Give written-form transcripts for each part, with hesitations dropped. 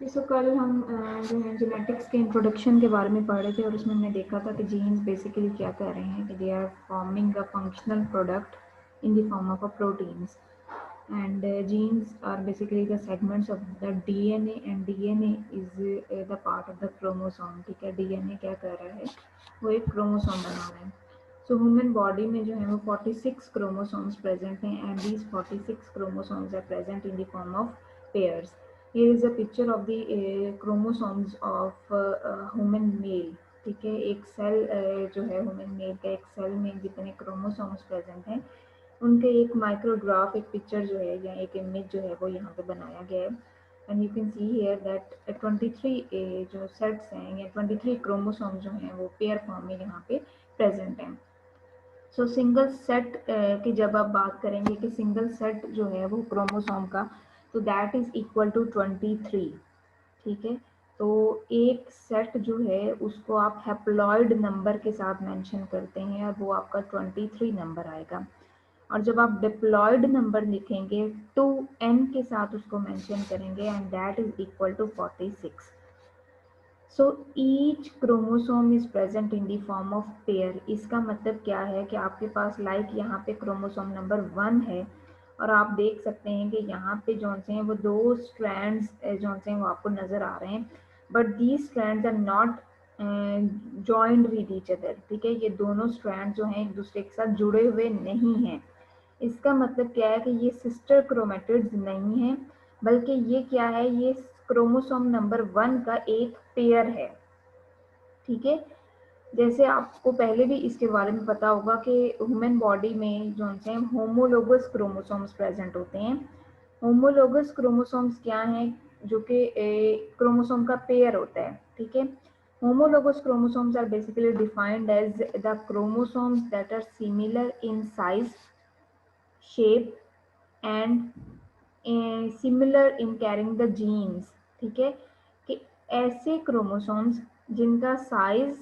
सो कल हम जो है जेनेटिक्स के इंट्रोडक्शन के बारे में पढ़ रहे थे और उसमें हमने देखा था कि जीन्स बेसिकली क्या कर रहे हैं कि they are forming a functional product in the form of a proteins and genes are basically the segments of the DNA and DNA is the part of the chromosome। ठीक है, DNA क्या कर रहा है, वो एक क्रोमोसोम बना रहा है। सो ह्यूमन बॉडी में जो है वो 46 क्रोमोसोम्स प्रेजेंट हैं and these 46 chromosomes are present in the form of pairs. Here is a picture of the chromosomes of human male. ठीक है, एक सेल जो है ह्यूमन मेल का, एक सेल में जितने क्रोमोसोम्स प्रेजेंट हैं उनके एक माइक्रोग्राफ, एक पिक्चर जो है या एक इमेज जो है वो यहाँ पे बनाया गया है। And you can see here that 23 जो सेट्स हैं या 23 क्रोमोसोम जो हैं वो पेयर फॉर्म में यहाँ पे प्रेजेंट हैं। सो सिंगल सेट की जब आप बात करेंगे कि सिंगल सेट जो है वो क्रोमोसोम का, तो दैट इज इक्वल टू 23। ठीक है, तो एक सेट जो है उसको आप हैप्लॉइड नंबर के साथ मेंशन करते हैं और वो आपका 23 नंबर आएगा। और जब आप डिप्लॉयड नंबर लिखेंगे 2n के साथ उसको मेंशन करेंगे and that is equal to 46। So each chromosome is present in the form of pair. इसका मतलब क्या है कि आपके पास लाइक यहाँ पे क्रोमोसोम नंबर 1 है और आप देख सकते हैं कि यहाँ पे जो से हैं वो 2 स्ट्रैंड्स जो से हैं वो आपको नजर आ रहे हैं, but these strands are not joined with each other. ठीक है, ये दोनों स्ट्रैंड जो हैं एक दूसरे के साथ जुड़े हुए नहीं हैं। इसका मतलब क्या है कि ये सिस्टर क्रोमेटिड्स नहीं है, बल्कि ये क्या है, ये क्रोमोसोम नंबर 1 का एक पेयर है। ठीक है, जैसे आपको पहले भी इसके बारे में पता होगा कि ह्यूमन बॉडी में जो है होमोलोगस क्रोमोसोम्स प्रेजेंट होते हैं। होमोलोगस क्रोमोसोम्स क्या हैं, जो कि क्रोमोसोम का पेयर होता है। ठीक है, homologous chromosomes are basically defined as the chromosomes that are similar in size, shape and similar in carrying the genes। ठीक है, कि ऐसे क्रोमोसोम्स जिनका साइज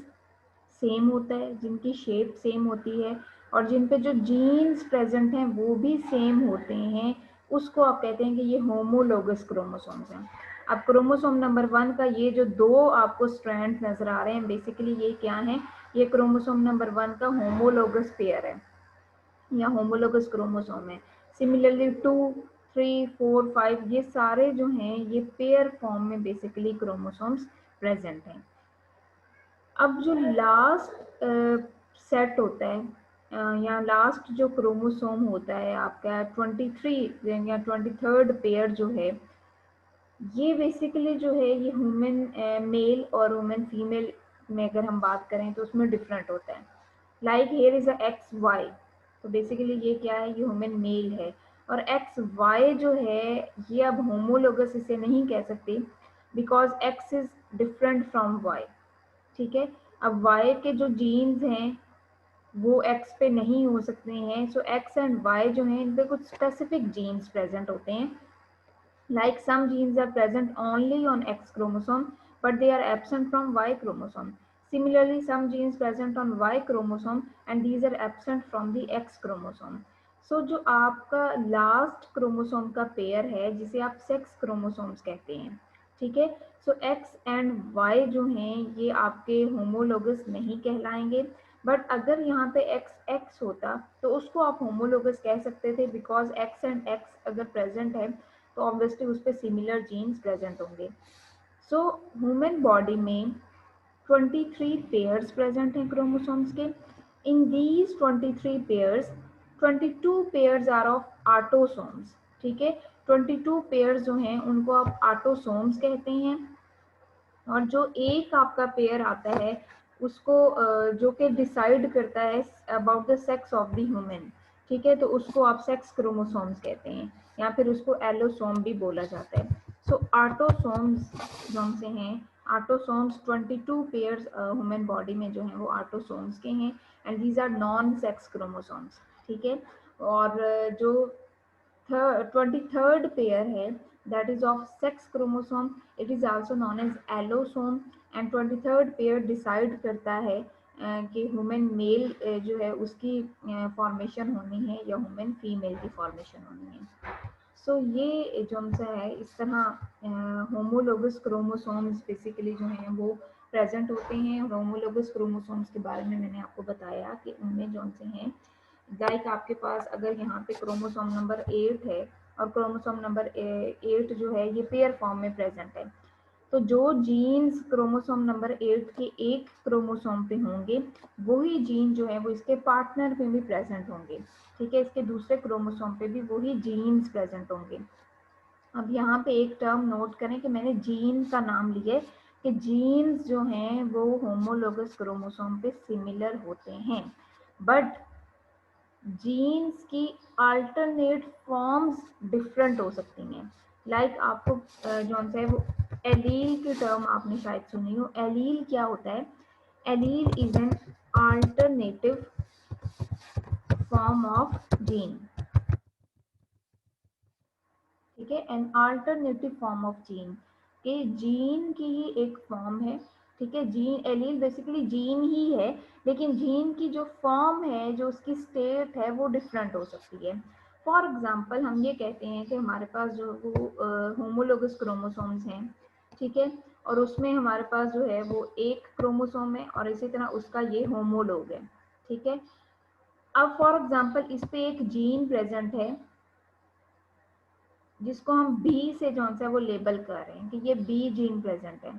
सेम होता है, जिनकी शेप सेम होती है और जिन पे जो जीन्स प्रेजेंट हैं वो भी सेम होते हैं, उसको आप कहते हैं कि ये होमोलोगस क्रोमोसोम्स हैं। अब क्रोमोसोम नंबर 1 का ये जो 2 आपको स्ट्रैंड नजर आ रहे हैं, बेसिकली ये क्या है, ये क्रोमोसोम नंबर 1 का होमोलोगस पेयर है या होमोलोगस क्रोमोसोम है। सिमिलरली 2, 3, 4, 5 ये सारे जो हैं ये पेयर फॉर्म में बेसिकली क्रोमोसोम्स प्रेजेंट हैं। अब जो लास्ट सेट होता है या लास्ट जो क्रोमोसोम होता है आपका 23 या 23rd पेयर जो है, ये बेसिकली जो है ये ह्यूमन मेल और ह्यूमन फीमेल में अगर हम बात करें तो उसमें डिफरेंट होता है। Like here is a X Y, तो बेसिकली ये क्या है, ये ह्यूमन मेल है। और एक्स वाई जो है ये अब होमोलोगस इसे नहीं कह सकते, because X is different from Y. ठीक है, अब वाई के जो जीन्स हैं वो एक्स पे नहीं हो सकते हैं। सो एक्स एंड वाई जो हैं इन पे कुछ स्पेसिफिक जीन्स प्रेजेंट होते हैं। Like some genes are present only on X chromosome, but they are absent from Y chromosome. Similarly, some genes present on Y chromosome and these are absent from the X chromosome. So जो आपका last chromosome का pair है जिसे आप sex chromosomes कहते हैं। ठीक है, सो एक्स एंड वाई जो हैं ये आपके होमोलोगस नहीं कहलाएंगे, बट अगर यहाँ पे एक्स एक्स होता तो उसको आप होमोलोगस कह सकते थे, बिकॉज एक्स एंड एक्स अगर प्रेजेंट है तो ऑब्वियसली उस पर सिमिलर जीन्स प्रेजेंट होंगे। सो ह्यूमन बॉडी में 23 पेयर्स प्रेजेंट हैं क्रोमोसोम्स के। In these 23 pairs 22 pairs are of autosomes. ठीक है, 22 पेयर्स जो हैं उनको आप ऑटोसोम्स कहते हैं और जो एक आपका पेयर आता है उसको जो कि डिसाइड करता है about the sex of the human. ठीक है, तो उसको आप सेक्स क्रोमोसोम्स कहते हैं या फिर उसको एलोसोम भी बोला जाता है। सो ऑटोसोम्स जो से हैं, ऑटोसोम्स 22 पेयर्स ह्यूमन बॉडी में जो हैं वो ऑटोसोम्स के हैं and these are non sex chromosomes. ठीक है, और जो 23rd पेयर है that is of sex chromosome, it is also known as allosome and 23rd pair decide करता है कि ह्यूमन मेल जो है उसकी फॉर्मेशन होनी है या ह्यूमन फीमेल की फॉर्मेशन होनी है। सो ये जो है इस तरह होमोलोगस क्रोमोसोम्स बेसिकली जो हैं वो प्रेजेंट होते हैं। और होमोलोगस क्रोमोसोम्स के बारे में मैंने आपको बताया कि उनमें जो से हैं लाइक आपके पास अगर यहाँ पे क्रोमोसोम नंबर 8 है और क्रोमोसोम नंबर 8 जो है ये पेयर फॉर्म में प्रेजेंट है, तो जो जीन्स क्रोमोसोम नंबर 8 के एक क्रोमोसोम पे होंगे वही जीन जो है वो इसके पार्टनर पे भी प्रेजेंट होंगे। ठीक है, इसके दूसरे क्रोमोसोम पे भी वही जीन्स प्रेजेंट होंगे। अब यहाँ पे एक टर्म नोट करें कि मैंने जीन का नाम लिया कि जीन्स जो हैं वो होमोलोगस क्रोमोसोम पे सिमिलर होते हैं, बट जीन्स की अल्टरनेट फॉर्म्स डिफरेंट हो सकती हैं। लाइक आपको जौन सा है वो एलील की टर्म आपने शायद सुनी हो। एलील क्या होता है? Allele is an alternative form of gene. ठीक है, an alternative form of gene के जीन की ही एक फॉर्म है। ठीक है, जीन एलील बेसिकली जीन ही है, लेकिन जीन की जो फॉर्म है, जो उसकी स्टेट है, वो डिफरेंट हो सकती है। फॉर एग्जांपल हम ये कहते हैं कि हमारे पास जो वो होमोलोगस क्रोमोसोम्स हैं, ठीक है, और उसमें हमारे पास जो है वो एक क्रोमोसोम है और इसी तरह उसका ये होमोलोग है। ठीक है, अब फॉर एग्जांपल इस पे एक जीन प्रेजेंट है जिसको हम बी से जो है वो लेबल कर रहे हैं कि ये बी जीन प्रेजेंट है।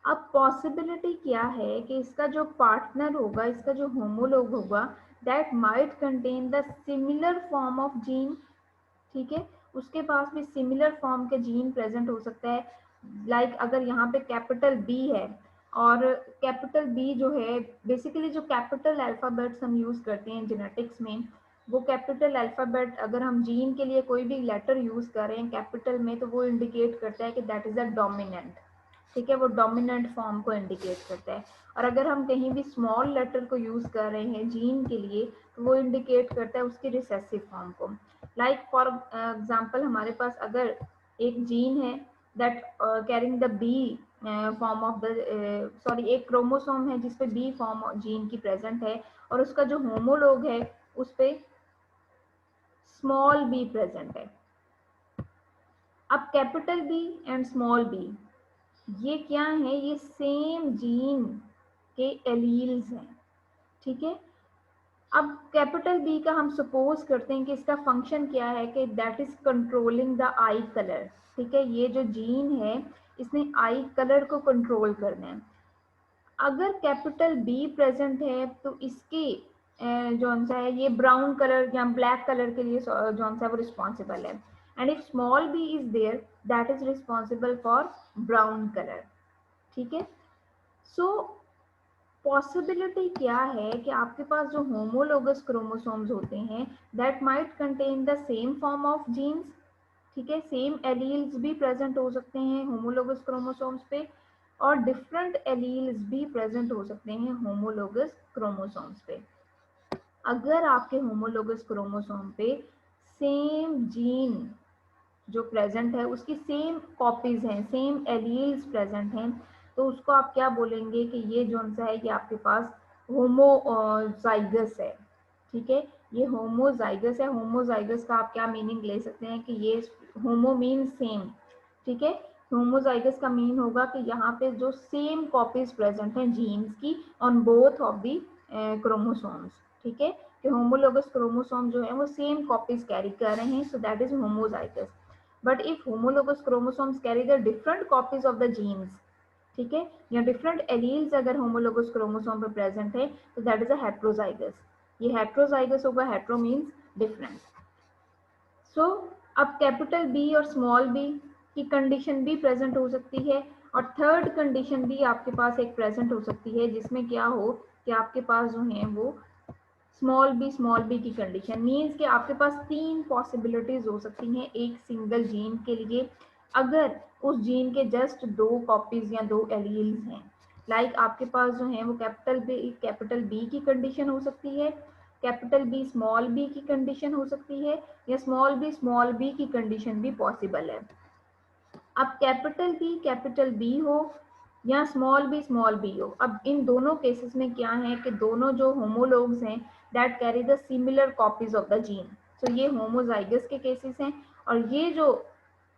अब पॉसिबिलिटी क्या है कि इसका जो पार्टनर होगा, इसका जो होमोलोग होगा, that might contain the similar form of gene. ठीक है, उसके पास भी सिमिलर फॉर्म के जीन प्रेजेंट हो सकता है। लाइक अगर यहाँ पे कैपिटल बी है और कैपिटल बी जो है बेसिकली जो कैपिटल अल्फाबेट्स हम यूज करते हैं जेनेटिक्स में, वो कैपिटल अल्फाबेट अगर हम जीन के लिए कोई भी लेटर यूज कर रहे हैं कैपिटल में, तो वो इंडिकेट करता है कि दैट इज अ डोमिनेंट। ठीक है, वो डोमिनेंट फॉर्म को इंडिकेट करता है। और अगर हम कहीं भी स्मॉल लेटर को यूज कर रहे हैं जीन के लिए, तो वो इंडिकेट करता है उसकी रिसेसिव फॉर्म को। लाइक फॉर एग्जाम्पल हमारे पास अगर एक जीन है that carrying the B form of the sorry एक क्रोमोसोम है जिसपे बी फॉर्म जीन की प्रेजेंट है और उसका जो होमोलोग है उस पे स्मॉल बी प्रेजेंट है। अब capital B and small B ये क्या है? ये सेम जीन के एलील्स हैं। ठीक है, अब कैपिटल बी का हम सपोज करते हैं कि इसका फंक्शन क्या है कि that is controlling the I colour. ठीक है, ये जो जीन है इसने आई कलर को कंट्रोल करना है। अगर कैपिटल बी प्रेजेंट है तो इसके जौन सा है ये ब्राउन कलर या ब्लैक कलर के लिए जौन सा है वो रिस्पॉन्सिबल है। And if small B is there that is responsible for brown colour. ठीक है, सो पॉसिबिलिटी क्या है कि आपके पास जो होमोलोगस क्रोमोसोम्स होते हैं that might contain the same form of genes. ठीक है, सेम एलील्स भी प्रेजेंट हो सकते हैं होमोलोगस क्रोमोसोम्स पे और डिफरेंट एलील्स भी प्रेजेंट हो सकते हैं होमोलोगस क्रोमोसोम्स पे। अगर आपके होमोलोगस क्रोमोसोम पे सेम जीन जो प्रेजेंट है उसकी सेम कॉपीज हैं, सेम एलील्स प्रेजेंट हैं, तो उसको आप क्या बोलेंगे कि ये जो सा है ये आपके पास होमोजाइगस है। ठीक है, ये होमोजाइगस है। होमोजाइगस का आप क्या मीनिंग ले सकते हैं कि ये होमो मीन सेम। ठीक है, होमोजाइगस का मीन होगा कि यहाँ पे जो सेम कॉपीज प्रेजेंट हैं जीन्स की on both of the chromosomes. ठीक है, कि होमोलोगस क्रोमोसोम जो है वो सेम कॉपीज कैरी कर रहे हैं, so that is homozygous. But if homologous chromosomes carry the different copies of the genes, ठीक है, या डिफरेंट एलील्स अगर होमोलोगस क्रोमोसोम पे प्रेजेंट है तो दैट इज अ हेट्रोजाइगस। ये हेट्रोजाइगस होगा, हेट्रो मीन्स डिफरेंट। सो अब कैपिटल बी और स्मॉल बी की कंडीशन भी प्रेजेंट हो सकती है और थर्ड कंडीशन भी आपके पास एक प्रेजेंट हो सकती है जिसमें क्या हो कि आपके पास जो है वो स्मॉल बी की कंडीशन मीन्स कि आपके पास तीन पॉसिबिलिटीज हो सकती हैं एक सिंगल जीन के लिए अगर उस जीन के जस्ट दो कॉपीज या दो एलील्स हैं। लाइक आपके पास जो है वो कैपिटल बी की कंडीशन हो सकती है, कैपिटल बी स्मॉल बी की कंडीशन हो सकती है, या स्मॉल बी की कंडीशन भी पॉसिबल है। अब कैपिटल बी हो या स्मॉल बी हो, अब इन दोनों केसेस में क्या है कि दोनों जो होमोलोग्स हैं that carry the similar copies of the gene. So ये होमोजाइगस के केसेस हैं। और ये जो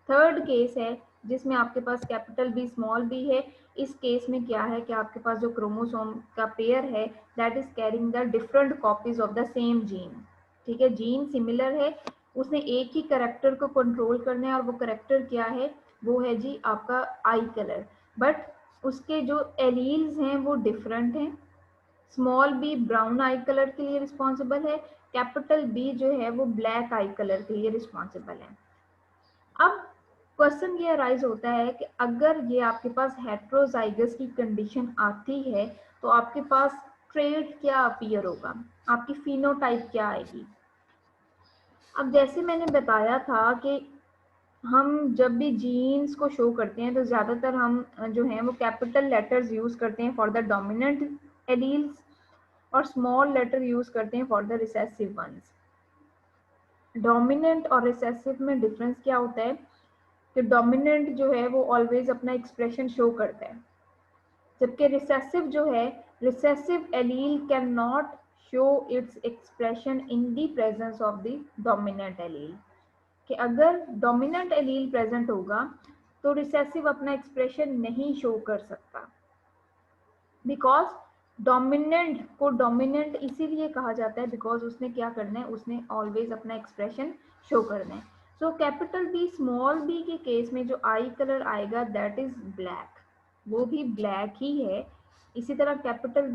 थर्ड केस है जिसमें आपके पास कैपिटल बी स्मॉल बी है, इस केस में क्या है कि आपके पास जो क्रोमोसोम का पेयर है that is carrying the different copies of the same gene. ठीक है, जीन सिमिलर है, उसने एक ही करेक्टर को कंट्रोल करना है और वो करेक्टर क्या है, वो है जी आपका आई कलर, बट उसके जो एलील्स हैं वो डिफरेंट हैं। Small B brown eye colour के लिए रिस्पॉन्सिबल है, कैपिटल बी जो है वो ब्लैक आई कलर के लिए रिस्पॉन्सिबल है। अब क्वेश्चन ये अराइज होता है कि अगर ये आपके पास हेट्रोजाइगस की कंडीशन आती है तो आपके पास ट्रेट क्या अपीयर होगा, आपकी फिनोटाइप क्या आएगी। अब जैसे मैंने बताया था कि हम जब भी जीन्स को शो करते हैं तो ज़्यादातर हम जो हैं वो कैपिटल लेटर्स यूज़ करते हैं फॉर द डोमिनेंट एलील्स और स्मॉल लेटर यूज़ करते हैं for the recessive ones. Dominant और रिसेसिव में डिफरेंस क्या होता है कि डोमिनेंट जो है वो ऑलवेज अपना एक्सप्रेशन शो करता है, जबकि रिसेसिव जो है, recessive allele can not show its expression in the presence of the dominant allele. कि अगर डोमिनेंट एलील प्रेजेंट होगा तो रिसेसिव अपना एक्सप्रेशन नहीं शो कर सकता, बिकॉज डोमिनेंट को डोमिनेंट इसीलिए कहा जाता है बिकॉज उसने क्या करना है, उसने ऑलवेज अपना एक्सप्रेशन शो करना है। So capital B small B के केस में जो आई कलर आएगा दैट इज ब्लैक, वो भी ब्लैक ही है। इसी तरह कैपिटल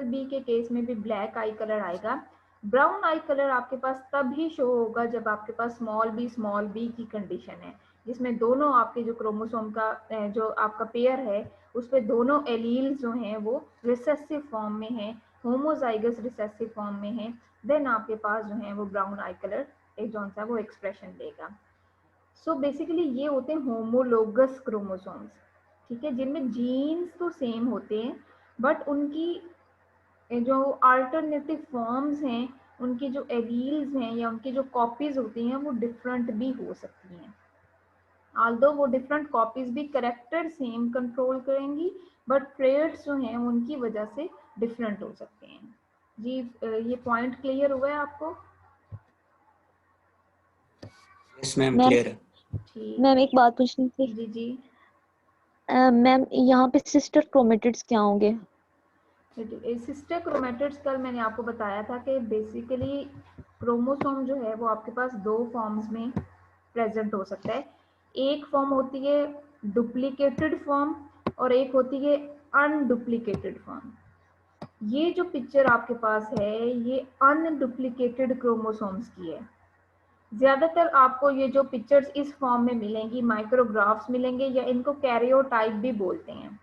बी के केस में भी ब्लैक आई कलर आएगा। ब्राउन आई कलर आपके पास तब ही शो होगा जब आपके पास स्मॉल बी की कंडीशन है, जिसमें दोनों आपके जो क्रोमोसोम का जो आपका पेयर है उस पर दोनों एलील्स जो हैं वो रिसेसिव फॉर्म में हैं, होमोजाइगस रिसेसिव फॉर्म में हैं, देन आपके पास जो है वो ब्राउन आई कलर एक जौन सा वो एक्सप्रेशन देगा। सो बेसिकली ये होते हैं होमोलोगस क्रोमोसोम्स, ठीक है, जिनमें जीन्स तो सेम होते हैं बट उनकी जो अल्टरनेटिव फॉर्म्स हैं, उनकी जो एलील्स हैं या उनकी जो कॉपीज होती हैं वो डिफरेंट भी हो सकती हैं। आल्दो वो डिफरेंट कॉपीज भी करेक्टर सेम कंट्रोल करेंगी बट ट्रेड्स जो हैं उनकी वजह से डिफरेंट हो सकते हैं। जी ये पॉइंट क्लियर हुआ है आपको? यस मैम, मैम क्लियर है। ठीक, मैम एक बात पूछनी थी। जी जी। मैम यहाँ पे सिस्टर क्रोमेटिड्स क्या होंगे? सिस्टर क्रोमेटिड्स कल मैंने आपको बताया था कि बेसिकली क्रोमोसोम जो है वो आपके पास दो फॉर्म्स में प्रेजेंट हो सकता है। एक फॉर्म होती है डुप्लीकेटेड फॉर्म और एक होती है अनडुप्लीकेटेड फॉर्म। ये जो पिक्चर आपके पास है ये अनडुप्लीकेटेड क्रोमोसोम्स की है। ज्यादातर आपको ये जो पिक्चर्स इस फॉर्म में मिलेंगी माइक्रोग्राफ्स मिलेंगे या इनको कैरियोटाइप भी बोलते हैं।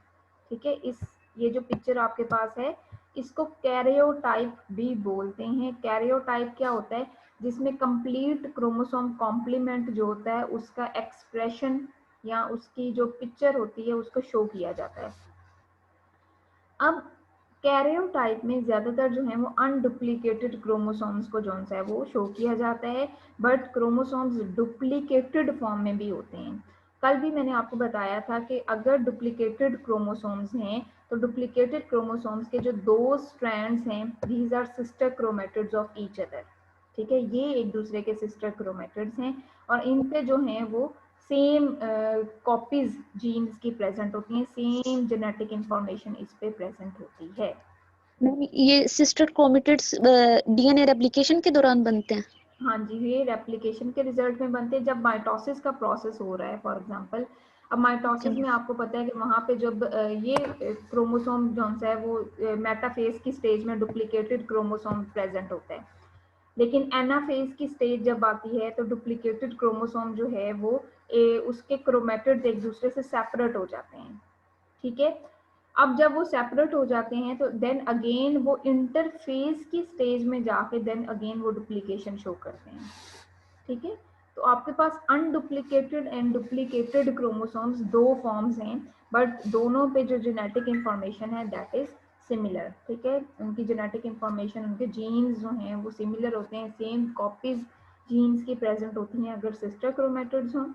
ठीक है, इस ये जो पिक्चर आपके पास है इसको कैरियोटाइप भी बोलते हैं। कैरियोटाइप क्या होता है, जिसमें कंप्लीट क्रोमोसोम कॉम्प्लीमेंट जो होता है उसका एक्सप्रेशन या उसकी जो पिक्चर होती है उसको शो किया जाता है। अब कैरियोटाइप में ज्यादातर जो है वो अनडुप्लीकेटेड क्रोमोसोम्स को जो है वो शो किया जाता है, बट क्रोमोसोम्स डुप्लीकेटेड फॉर्म में भी होते हैं। कल भी मैंने आपको बताया था कि अगर डुप्लीकेटेड क्रोमोसोम्स हैं तो डुप्लीकेटेड क्रोमोसोम्स के जो दो स्ट्रैंड्स हैं these are sister chromatids of each other. ठीक है, ये एक दूसरे के सिस्टर क्रोमेटिड्स हैं और इन पे जो हैं वो सेम कॉपीज जीन्स की प्रेजेंट होती हैं, सेम जेनेटिक इंफॉर्मेशन इस पे प्रेजेंट होती है। मैम ये सिस्टर क्रोमेटिड्स डीएनए रेप्लिकेशन के दौरान बनते हैं? हाँ जी, ये रेप्लिकेशन के रिजल्ट में बनते हैं जब माइटोसिस का प्रोसेस हो रहा है। फॉर एग्जांपल अब माइटोसिस में आपको पता है कि वहाँ पे जब ये क्रोमोसोम जो है वो मेटाफेज की स्टेज में डुप्लीकेटेड क्रोमोसोम प्रेजेंट होता है, लेकिन एनाफेज की स्टेज जब आती है तो डुप्लीकेटेड क्रोमोसोम जो है वो उसके क्रोमेटिड्स एक दूसरे से सेपरेट हो जाते हैं। ठीक है, अब जब वो सेपरेट हो जाते हैं तो देन अगेन वो इंटरफेज की स्टेज में जाके देन अगेन वो डुप्लीकेशन शो करते हैं। ठीक है, तो आपके पास अनडुप्लीकेटेड एंड डुप्लीकेटेड क्रोमोसोम्स दो फॉर्म्स हैं बट दोनों पे जो जेनेटिक इंफॉर्मेशन है दैट इज सिमिलर। ठीक है, उनकी जेनेटिक इंफॉर्मेशन उनके जीन्स जो हैं वो सिमिलर होते हैं, सेम कॉपीज जीन्स की प्रेजेंट होती हैं अगर सिस्टर क्रोमेटिड्स हों।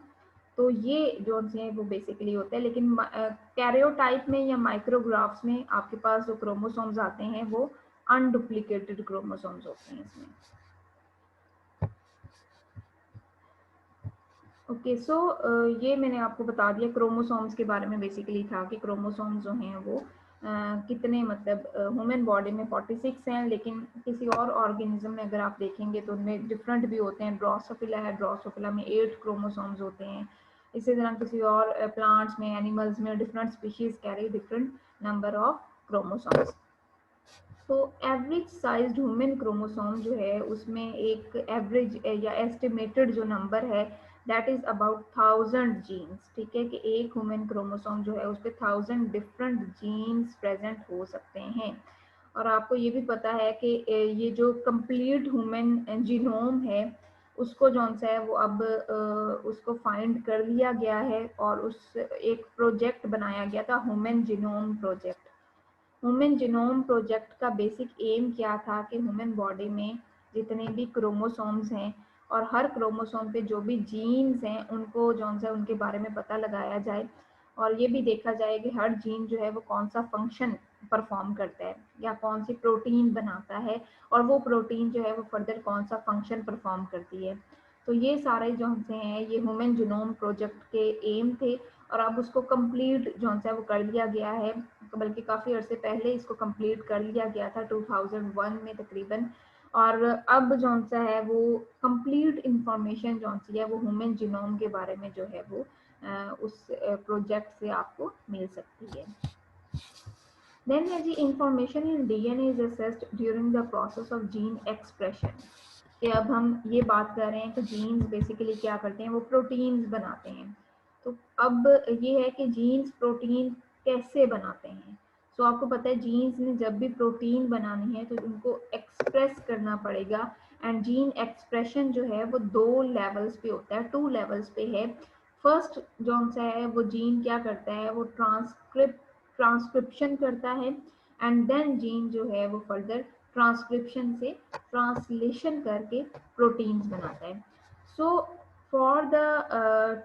तो ये जो हैं वो बेसिकली होता है, लेकिन कैरियोटाइप में या माइक्रोग्राफ्स में आपके पास जो क्रोमोसोम्स आते हैं वो अनडुप्लीकेटेड क्रोमोसोम्स होते हैं इसमें। ओके सो ये मैंने आपको बता दिया क्रोमोसोम्स के बारे में। बेसिकली था कि क्रोमोसोम्स जो हैं वो कितने मतलब ह्यूमन बॉडी में 46 हैं, लेकिन किसी और ऑर्गेनिज्म में अगर आप देखेंगे तो उनमें डिफरेंट भी होते हैं। ड्रोसोफिला है, ड्रोसोफिला में 8 क्रोमोसोम्स होते हैं। इसी तरह किसी और प्लांट्स में, एनिमल्स में different species carry different number of chromosomes. तो एवरेज साइज्ड ह्यूमन क्रोमोसोम जो है उसमें एक एवरेज या एस्टिमेटेड जो नंबर है दैट इज अबाउट 1000 जीन्स। ठीक है, कि एक ह्यूमन क्रोमोसोम जो है उस पर 1000 डिफरेंट जीन्स प्रेजेंट हो सकते हैं। और आपको ये भी पता है कि ये जो कंप्लीट ह्यूमन जीनोम है उसको जौन सा है वो अब उसको फाइंड कर लिया गया है, और उस एक प्रोजेक्ट बनाया गया था, human genome project. Human genome project का बेसिक एम क्या था कि ह्यूमन बॉडी में जितने भी क्रोमोसोम्स हैं और हर क्रोमोसोम पे जो भी जीन्स हैं उनको जौन सा उनके बारे में पता लगाया जाए, और ये भी देखा जाए कि हर जीन जो है वो कौन सा फंक्शन परफॉर्म करता है या कौन सी प्रोटीन बनाता है, और वो प्रोटीन जो है वो फर्दर कौन सा फंक्शन परफॉर्म करती है। तो ये सारे जो से हैं ये ह्यूमन जीनोम प्रोजेक्ट के एम थे, और अब उसको कंप्लीट जो है वो कर लिया गया है, बल्कि काफ़ी अर्से पहले इसको कंप्लीट कर लिया गया था 2001 में तकरीबन। और अब जौन सा है वो कंप्लीट इंफॉर्मेशन जौन सी है वो ह्यूमन जीनोम के बारे में जो है वो उस प्रोजेक्ट से आपको मिल सकती है। देन है जी, information in DNA is assessed during the process of gene expression. कि अब हम ये बात कर रहे हैं कि जीन्स बेसिकली क्या करते हैं, वो प्रोटीन्स बनाते हैं। तो अब ये है कि जीन्स प्रोटीन कैसे बनाते हैं। सो आपको पता है जीन्स ने जब भी प्रोटीन बनानी है तो उनको एक्सप्रेस करना पड़ेगा। एंड जीन एक्सप्रेशन जो है वो 2 लेवल्स पे होता है, 2 लेवल्स पे है। फर्स्ट जो सा है वो जीन क्या करता है, वो ट्रांसक्रिप्शन करता है, एंड देन जीन जो है वो फर्दर ट्रांसक्रिप्शन से ट्रांसलेशन करके प्रोटीन्स बनाता है। सो फॉर द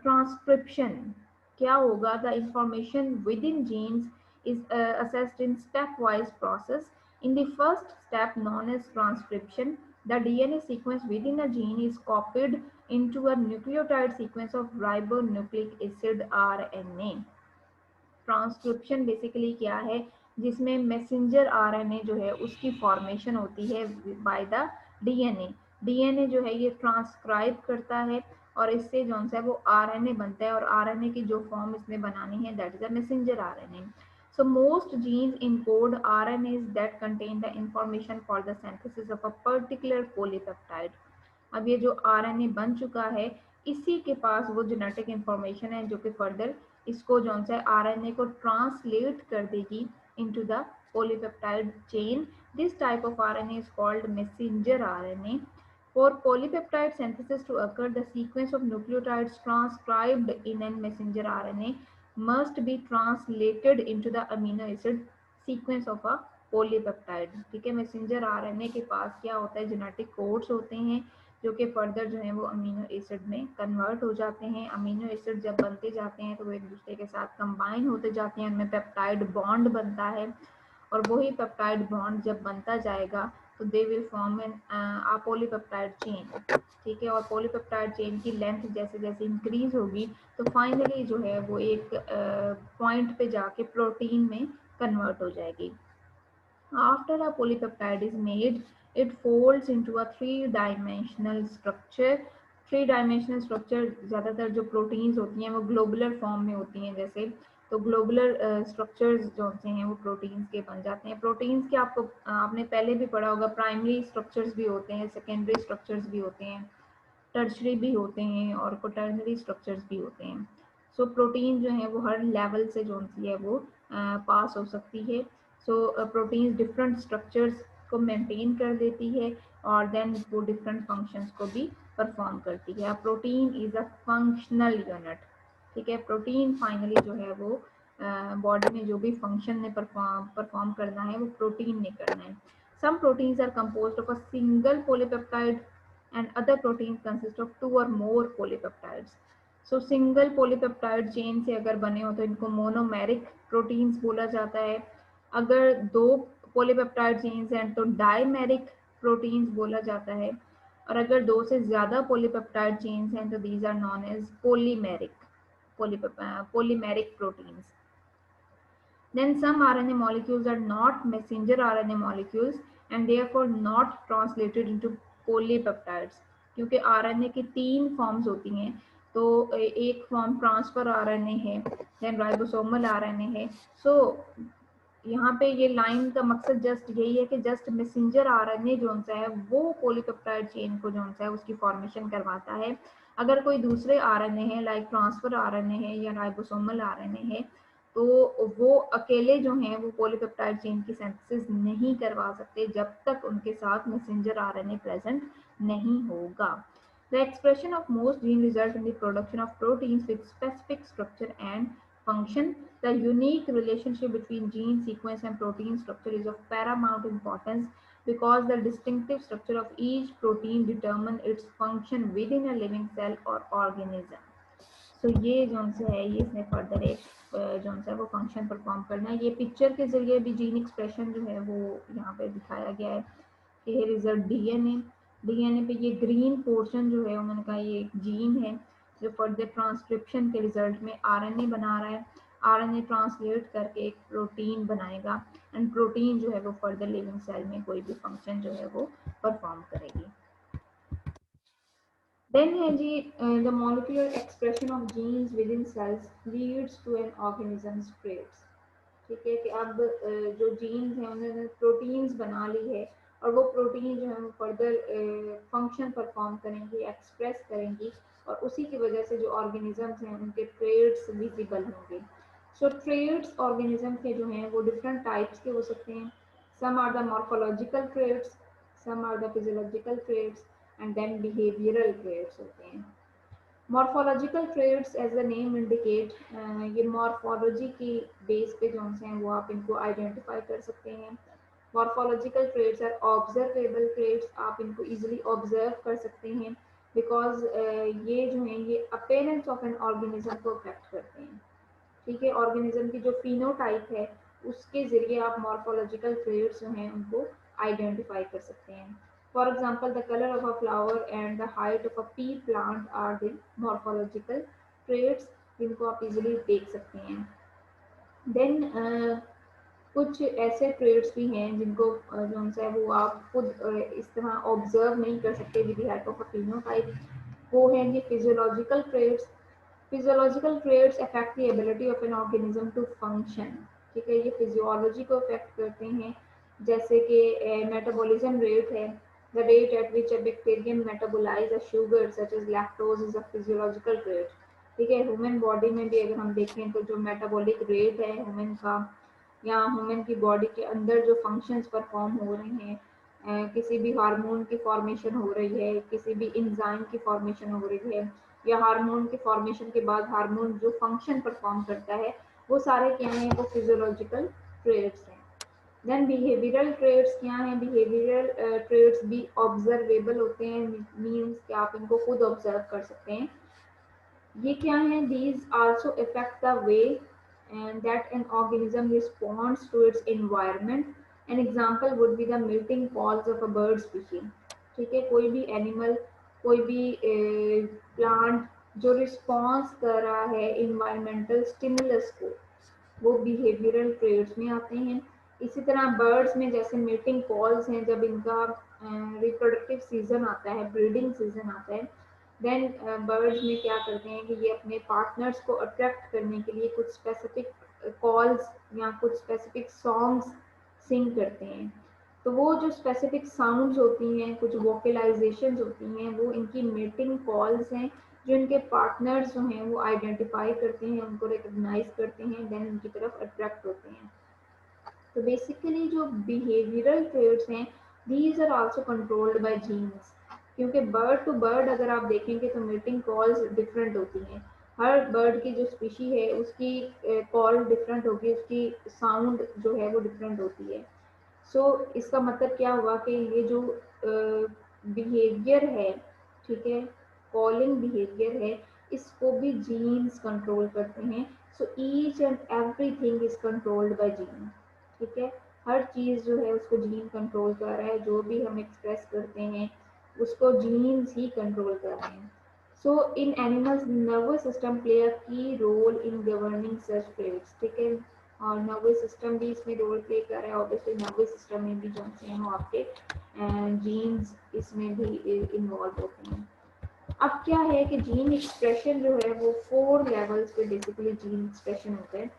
ट्रांसक्रिप्शन क्या होगा, the information within genes is assessed in stepwise process. In the first step known as transcription, the DNA sequence within a gene is copied into a nucleotide sequence of ribonucleic acid RNA. Transcription basically क्या है, जिसमें messenger RNA जो है उसकी formation होती है by the DNA. DNA जो है ये ट्रांसक्राइब करता है और इससे जो है वो आरएनए बनता है, और आरएनए की जो फॉर्म इसने बनानी है that is a messenger RNA. So most genes encode RNAs that contain the information for the synthesis of a particular polypeptide. अब ये जो आरएनए बन चुका है इसी के पास वो जेनेटिक इंफॉर्मेशन है जो कि फर्दर इसको जो है आरएनए को ट्रांसलेट कर देगी into the polypeptide chain. This type of RNA is called messenger RNA. For polypeptide synthesis to occur, the sequence of nucleotides transcribed in a messenger RNA must be translated into the amino acid sequence of a polypeptide. ठीक है, messenger RNA के पास क्या होता है, genetic codes होते हैं जो कि फर्दर जो है वो अमीनो एसिड में कन्वर्ट हो जाते हैं। अमीनो एसिड जब बनते जाते हैं तो वो एक दूसरे के साथ कंबाइन होते जाते हैं, उनमें पेप्टाइड बॉन्ड बनता है, और वही पेप्टाइड बॉन्ड जब बनता जाएगा तो they will form an polypeptide chain. ठीक है, और पॉलीपेप्टाइड चेन की लेंथ जैसे जैसे इंक्रीज होगी तो फाइनली जो है वो एक पॉइंट पे जाके प्रोटीन में कन्वर्ट हो जाएगी। After a polypeptide is made, it folds into a three-dimensional structure. Three-dimensional structure ज़्यादातर जो प्रोटीन्स होती हैं वो ग्लोबुलर फॉर्म में होती हैं, जैसे तो ग्लोबुलर स्ट्रक्चर्स जो होते हैं वो प्रोटीन्स के बन जाते हैं। प्रोटीन्स के आपको आपने पहले भी पढ़ा होगा, प्राइमरी स्ट्रक्चर्स भी होते हैं, सेकेंडरी स्ट्रक्चर्स भी होते हैं, टर्शरी भी होते हैं और क्वाटर्नरी स्ट्रक्चर्स भी होते हैं। सो प्रोटीन जो है वो हर लेवल से जो है वो पास हो सकती है। सो प्रोटीन डिफरेंट स्ट्रक्चर्स को मेंटेन कर देती है और देन वो डिफरेंट फंक्शंस को भी परफॉर्म करती है। Protein is a functional unit. ठीक है, प्रोटीन फाइनली जो है वो बॉडी में जो भी फंक्शन ने परफॉर्म करना है वो प्रोटीन ने करना है। Some proteins are composed of a single polypeptide and other proteins consist of 2 or more polypeptides. So single polypeptide chain से अगर बने हो तो इनको मोनोमेरिक प्रोटीन्स बोला जाता है। अगर 2 polypeptide chains हैं तो डायमेरिक प्रोटीन्स बोला जाता है। और अगर 2 से ज़्यादा पॉलीपेप्टाइड चेन्स हैं तो these are known as polymeric proteins. Then some RNA molecules are not messenger RNA molecules and therefore not translated into polypeptides. क्योंकि RNA की 3 फॉर्म्स होती हैं, तो एक फॉर्म ट्रांसफर RNA है, देन राइबोसोमल RNA है. सो यहाँ पे ये लाइन का मकसद जस्ट यही है कि जस्ट मैसेंजर आरएनए जो सा है वो पॉलीपेप्टाइड चेन को जो सा है उसकी फॉर्मेशन करवाता है. अगर कोई दूसरे आरएनए है लाइक ट्रांसफर आरएनए है या राइबोसोमल आरएनए है तो वो अकेले जो हैं वो पॉलीपेप्टाइड चेन की सिंथेसिस नहीं करवा सकते जब तक उनके साथ मैसेंजर आरएनए प्रेजेंट नहीं होगा. The expression of most gene results in the production of proteins with specific structure and function. The unique relationship between gene sequence and protein structure is of paramount importance because the distinctive structure of each protein determine its function within a living cell or organism. तो ये जो से है ये इसने further एक जो है वो फंक्शन परफॉर्म करना है. ये पिक्चर के जरिए भी जीन एक्सप्रेशन जो है वो यहाँ पे दिखाया गया है कि here is a डीएनए पे ये ग्रीन पोर्शन जो है उन्होंने कहा ये एक जीन है जो फर्दर ट्रांसक्रिप्शन के रिजल्ट में आरएनए बना रहा है. आरएनए ट्रांसलेट करके एक प्रोटीन बनाएगा एंड प्रोटीन जो है वो फर्दर लिविंग सेल में कोई भी फंक्शन जो है वो परफॉर्म करेगी. देन है जी the molecular expression of genes within cells leads to an organism's traits. ठीक है कि अब जो जीन्स हैं उन्होंने प्रोटीन्स बना ली है और वो प्रोटीन जो है वो फर्दर फंक्शन परफॉर्म करेंगी, एक्सप्रेस करेंगी और उसी की वजह से जो ऑर्गेनिजम्स हैं उनके ट्रेट्स विजिबल होंगे. सो ट्रेट्स ऑर्गेनिज्म के जो हैं वो डिफरेंट टाइप्स के हो सकते हैं. Some are the morphological traits, some are the physiological traits and then behavioural traits होते हैं. Morphological traits as the name indicate, ये मॉर्फोलॉजी की बेस पे जो हैं वो आप इनको आइडेंटिफाई कर सकते हैं. Morphological traits are observable traits, आप इनको इजीली ऑब्जर्व कर सकते हैं बिकॉज ये जो हैं ये अपीयरेंस ऑफ एन ऑर्गेनिज्म को अफेक्ट करते हैं. ठीक है, ऑर्गेनिज्म की जो फिनोटाइप है उसके जरिए आप मॉर्फोलॉजिकल ट्रेड्स जो हैं उनको आइडेंटिफाई कर सकते हैं. For example, the color of a flower and the height of a pea plant are the morphological traits जिनको आप इजीली देख सकते हैं. देन कुछ ऐसे ट्रेड्स भी हैं जिनको जो है वो आप खुद इस तरह ऑब्जर्व नहीं कर सकते with the help of a phenotype. वो हैं ये physiological traits. Physiological traits affect the ability of an organism to function. ठीक है, ये फिजियोलॉजी को अफेक्ट करते हैं जैसे कि मेटाबॉलिज्म रेट है. The rate at which a bacterium metabolize a sugar such as lactose is a physiological trait. ठीक है, ह्यूमन बॉडी में भी अगर हम देखें तो जो मेटाबॉलिक रेट है ह्यूमन का या ह्यूमन की बॉडी के अंदर जो फंक्शंस परफॉर्म हो रहे हैं, किसी भी हार्मोन की फॉर्मेशन हो रही है, किसी भी इंजाइम की फॉर्मेशन हो रही है या हार्मोन की फॉर्मेशन के बाद हार्मोन जो फंक्शन परफॉर्म करता है वो सारे क्या हैं, वो फिजियोलॉजिकल ट्रेट्स हैं. देन बिहेवियरल ट्रेट्स क्या हैं, बिहेवियरल ट्रेट्स भी ऑब्जर्वेबल होते हैं, मीन्स कि आप इनको खुद ऑब्जर्व कर सकते हैं. ये क्या हैं, these also affect the way and that an organism responds to its environment. An example would be the mating calls of a bird species. ठीक है, कोई भी एनिमल, कोई भी प्लांट जो रिस्पॉन्स कर रहा है इन्वायरमेंटल स्टिमुलस को वो बिहेवियरल ट्रेट्स में आते हैं. इसी तरह बर्ड्स में जैसे मेटिंग कॉल्स हैं, जब इनका रिप्रोडक्टिव सीजन आता है, ब्रीडिंग सीजन आता है, देन बर्ड्स में क्या करते हैं कि ये अपने पार्टनर्स को अट्रैक्ट करने के लिए कुछ स्पेसिफिक कॉल्स या कुछ स्पेसिफिक सॉन्ग्स सिंग करते हैं. तो वो जो स्पेसिफिक साउंड्स होती हैं, कुछ वोकलाइजेशंस होती हैं, वो इनकी मेटिंग कॉल्स हैं जो इनके पार्टनर्स जो हैं वो आइडेंटिफाई करते हैं, उनको रिकग्नाइज करते हैं, देन उनकी तरफ अट्रैक्ट होते हैं. तो बेसिकली जो बिहेवियरल ट्रेट्स हैं these are also controlled by genes. क्योंकि बर्ड टू बर्ड अगर आप देखेंगे तो मीटिंग कॉल्स डिफरेंट होती हैं. हर बर्ड की जो स्पीशी है उसकी कॉल डिफरेंट होगी, उसकी साउंड जो है वो डिफरेंट होती है. सो इसका मतलब क्या हुआ कि ये जो बिहेवियर है, ठीक है, कॉलिंग बिहेवियर है, इसको भी जीन्स कंट्रोल करते हैं. So each and everything is controlled by gene. ठीक है, हर चीज़ जो है उसको जीन कंट्रोल कर रहा है. जो भी हम एक्सप्रेस करते हैं, उसको जीन्स ही कंट्रोल कर रहे हैं। So in animals nervous system play a key role in governing such plates, ठीक है, और नर्वस सिस्टम भी इसमें रोल प्ले कर रहा है। ऑब्वियसली नर्वस सिस्टम में भी जो से हो आपके जीन्स इसमें भी इन्वॉल्व होते हैं। अब क्या है कि जीन एक्सप्रेशन जो है वो 4 लेवल्स पे बेसिकली जीन एक्सप्रेशन होता है।